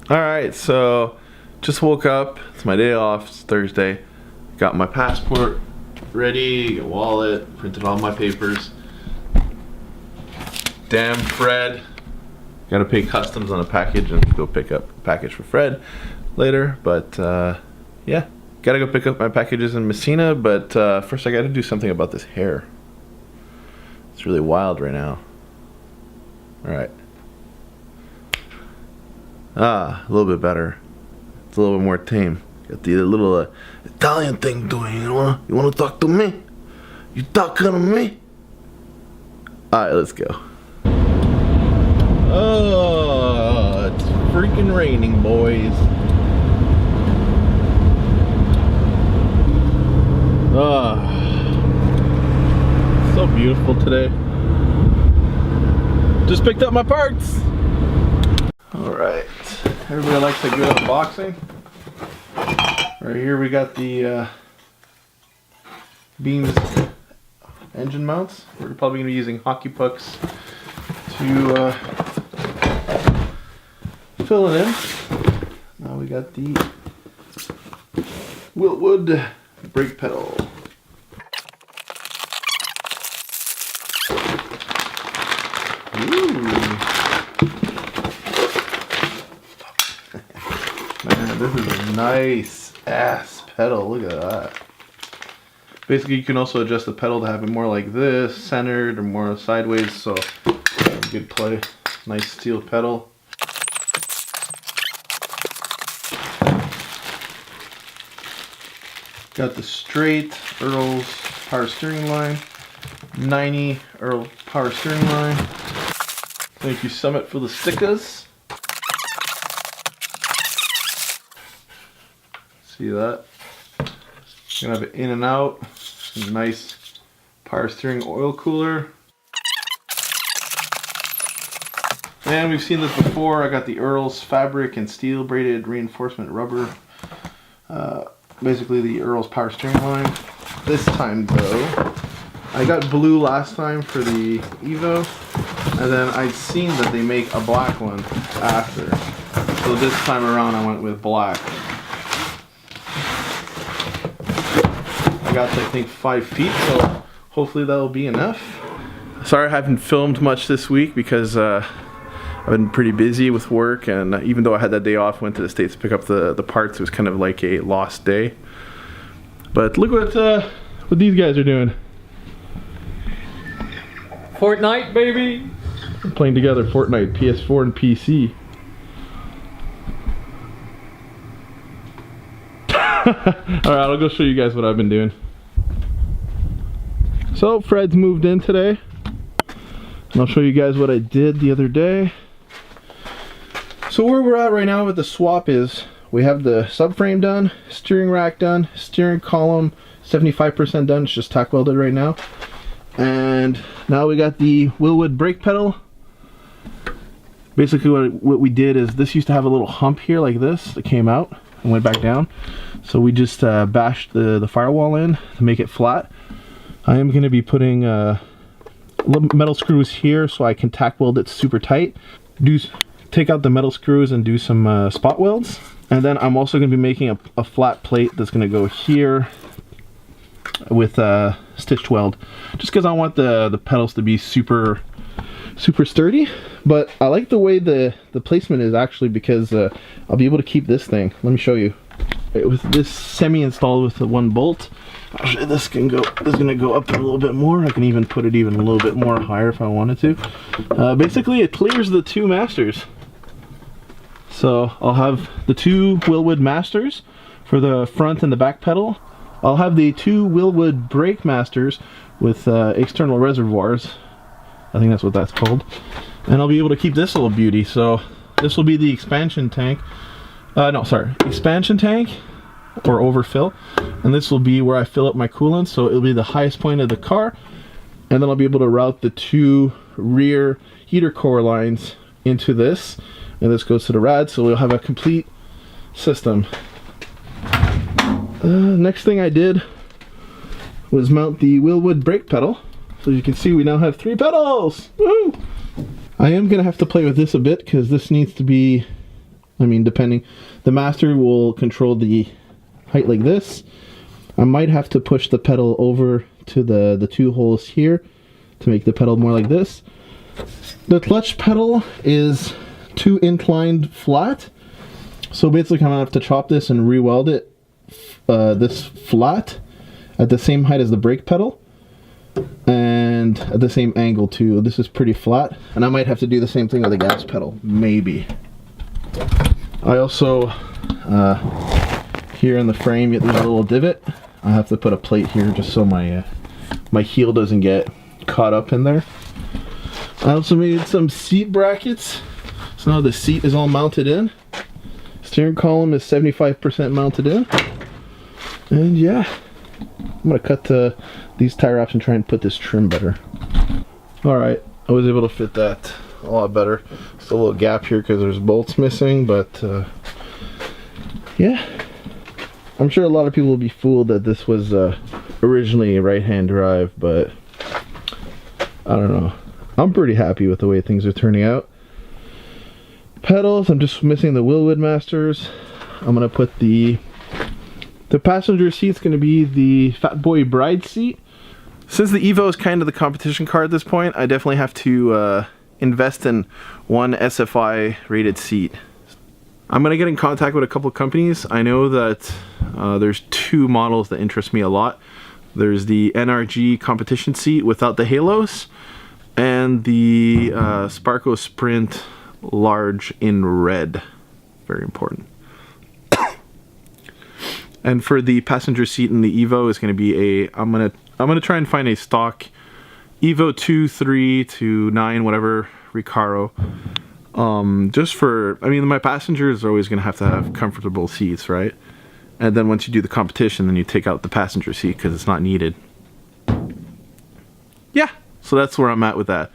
Alright, so just woke up. It's my day off. It's Thursday. Got my passport ready, a wallet, printed all my papers. Damn Fred. Gotta pay customs on a package and go pick up a package for Fred later. But yeah, gotta go pick up my packages in Messina. But first I gotta do something about this hair. It's really wild right now. Alright. Ah, a little bit better. It's a little bit more tame. Got the little Italian thing doing. You wanna talk to me? You talking to me? Alright, let's go. Oh, it's freaking raining, boys. Ah, so beautiful today. Just picked up my parts. Alright, everybody likes a good unboxing. Right here we got the Beams engine mounts. We're probably going to be using hockey pucks to fill it in. Now we got the Wiltwood brake pedal. Man, this is a nice ass pedal. Look at that. Basically, you can also adjust the pedal to have it more like this, centered, or more sideways. So, good play. Nice steel pedal. Got the straight Earl's power steering line, 90 Earl power steering line. Thank you Summit for the stickers. See that? Gonna have it in and out. Nice power steering oil cooler. And we've seen this before. I got the Earl's fabric and steel braided reinforcement rubber. Basically the Earl's power steering line. This time though, I got blue last time for the Evo, and then I'd seen that they make a black one after. So this time around I went with black. I got I think 5 feet, so hopefully that'll be enough. Sorry I haven't filmed much this week because I've been pretty busy with work, and even though I had that day off, went to the States to pick up the parts. It was kind of like a lost day. But look what these guys are doing. Fortnite, baby! We're playing together Fortnite, PS4 and PC. Alright, I'll go show you guys what I've been doing. So, Fred's moved in today. And I'll show you guys what I did the other day. So where we're at right now with the swap is, we have the subframe done, steering rack done, steering column 75% done, it's just tack welded right now. And now we got the Wiltwood brake pedal. Basically what we did is, this used to have a little hump here like this that came out and went back down. So we just bashed the firewall in to make it flat. I am going to be putting metal screws here so I can tack weld it super tight. Take out the metal screws and do some spot welds. And then I'm also going to be making a flat plate that's going to go here with stitched weld, just because I want the pedals to be super sturdy. But I like the way the placement is actually, because I'll be able to keep this thing. Let me show you. With this semi-installed with the one bolt, actually this is gonna go up a little bit more. I can even put it even a little bit more higher if I wanted to. Basically it clears the two masters. So I'll have the two Wiltwood masters for the front and the back pedal. I'll have the two Wiltwood brake masters with external reservoirs. I think that's what that's called. And I'll be able to keep this little beauty. So this will be the expansion tank. Expansion tank or overfill. And this will be where I fill up my coolant. So it'll be the highest point of the car. And then I'll be able to route the two rear heater core lines into this. And this goes to the rad. So we'll have a complete system. Next thing I did was mount the Willwood brake pedal. So as you can see, we now have 3 pedals. Woo! I am gonna have to play with this a bit because this needs to be, I mean, depending, the master will control the height like this. I might have to push the pedal over to the 2 holes here to make the pedal more like this. The clutch pedal is 2 inclined flat, so basically I'm gonna have to chop this and re-weld it this flat at the same height as the brake pedal and at the same angle too. This is pretty flat, and I might have to do the same thing with the gas pedal, maybe. I also here in the frame, there's a little divot. I have to put a plate here just so my my heel doesn't get caught up in there. I also made some seat brackets, so now the seat is all mounted in. Steering column is 75% mounted in, and yeah, I'm gonna cut these tie wraps and try and put this trim better. All right, I was able to fit that a lot better. Still a little gap here because there's bolts missing, but yeah, I'm sure a lot of people will be fooled that this was originally a right-hand drive, but I don't know. I'm pretty happy with the way things are turning out. Pedals, I'm just missing the Willwood Masters. I'm gonna put the passenger seat's gonna be the Fat Boy Bride seat. Since the Evo is kind of the competition car at this point, I definitely have to invest in one SFI rated seat. I'm gonna get in contact with a couple of companies. I know that there's 2 models that interest me a lot. There's the NRG competition seat without the halos, and the Sparco Sprint large in red. Very important. And for the passenger seat in the Evo is going to be I'm gonna try and find a stock Evo 2, 3 to 9, whatever Recaro. Just for, I mean, my passengers are always going to have comfortable seats, right? And then once you do the competition, then you take out the passenger seat because it's not needed. Yeah, so that's where I'm at with that.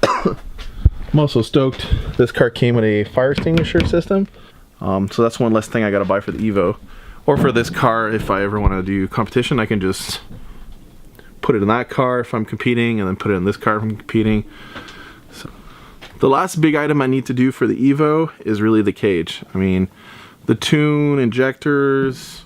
I'm also stoked this car came with a fire extinguisher system. So that's one less thing I gotta buy for the Evo. Or for this car, if I ever want to do competition, I can just put it in that car if I'm competing, and then put it in this car if I'm competing. So the last big item I need to do for the Evo is really the cage. I mean, the tune, injectors,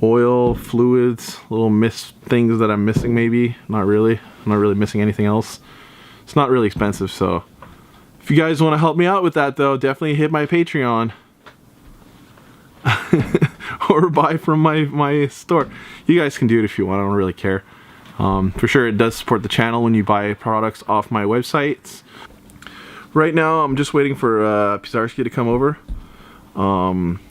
oil, fluids, little things that I'm missing maybe. Not really. I'm not really missing anything else. It's not really expensive, so if you guys want to help me out with that though, definitely hit my Patreon. Or buy from my store. You guys can do it if you want, I don't really care. For sure it does support the channel when you buy products off my websites. Right now I'm just waiting for Pizarski to come over.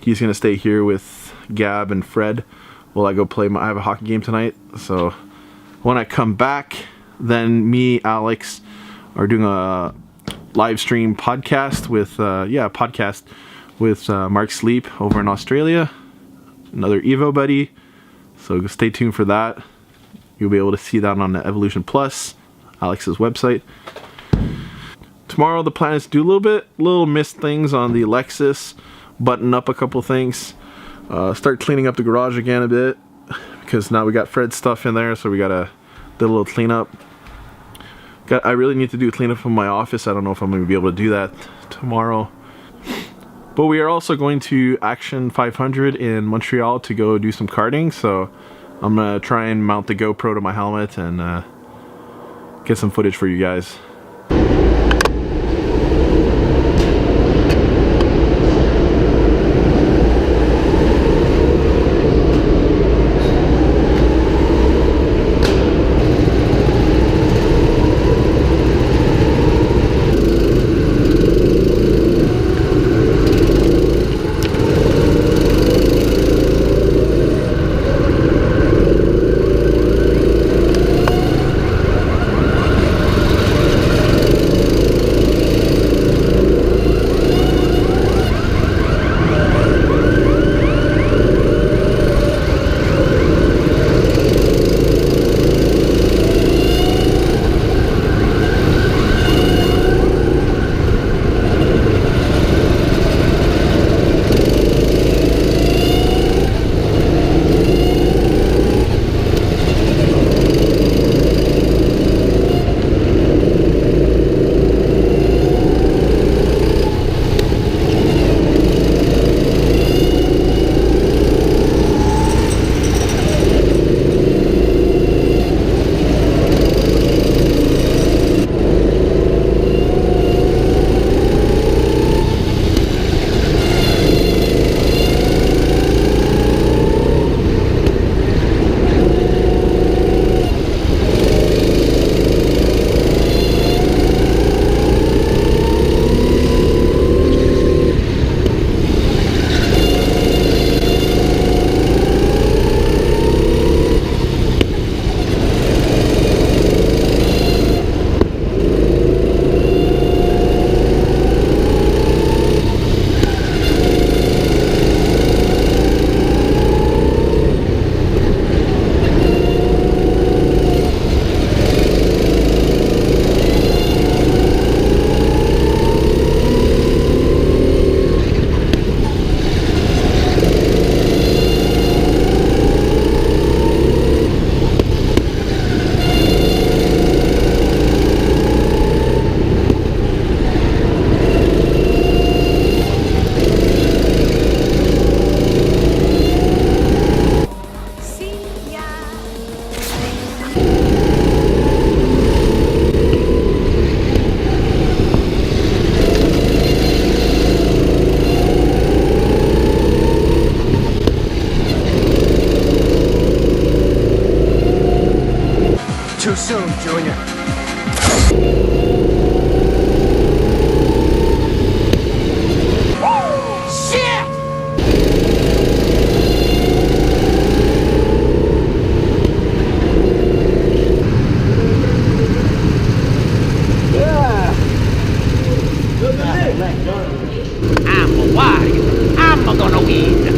He's gonna stay here with Gab and Fred while I go play I have a hockey game tonight, so when I come back, then me, Alex, are doing a live stream podcast with Mark Sleep over in Australia, another Evo buddy, so stay tuned for that. You'll be able to see that on the Evolution Plus, Alex's website. Tomorrow the plan is to do little missed things on the Lexus, button up a couple things, start cleaning up the garage again a bit, because now we got Fred's stuff in there, so we gotta do a little cleanup. I really need to do a cleanup in my office. I don't know if I'm going to be able to do that tomorrow. But we are also going to Action 500 in Montreal to go do some karting, so I'm going to try and mount the GoPro to my helmet and get some footage for you guys. too soon, Junior. I'm a warrior. I'm gonna win.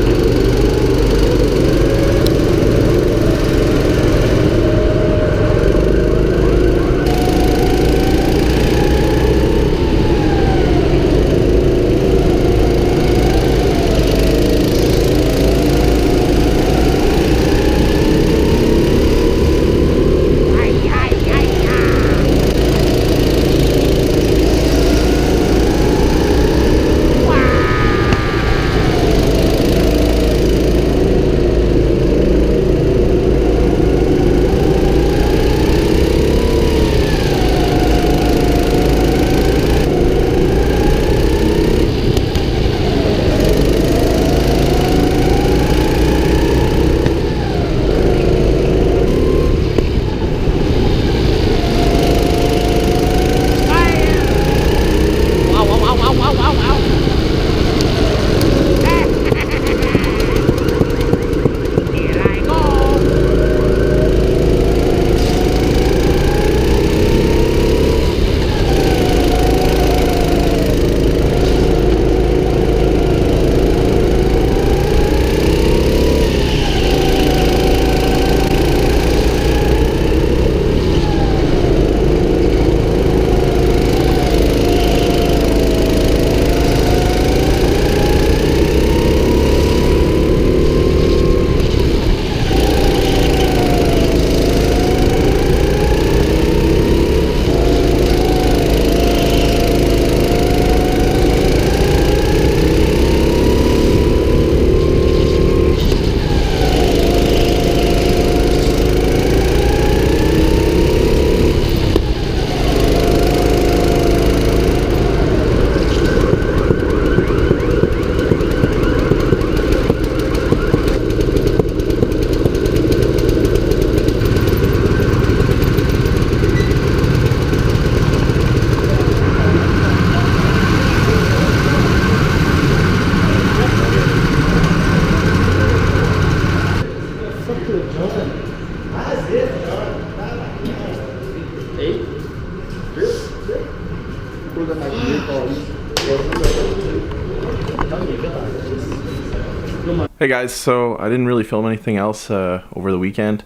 Hey guys, so I didn't really film anything else over the weekend.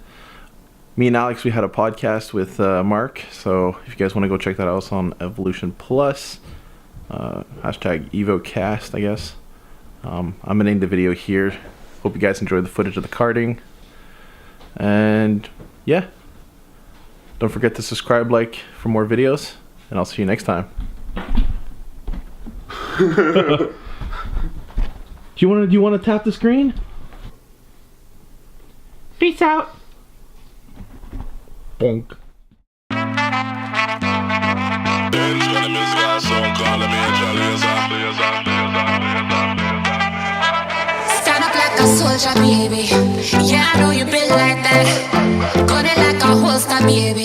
Me and Alex, we had a podcast with Mark, so if you guys want to go check that out, it's on Evolution Plus, hashtag EvoCast, I guess. I'm gonna end the video here. Hope you guys enjoyed the footage of the karting. And yeah, don't forget to subscribe, like for more videos, and I'll see you next time. Do you want to tap the screen? Peace out. Bonk. Stand up like a soldier, baby. Yeah, I know you been like that. Gun it like a holster, baby.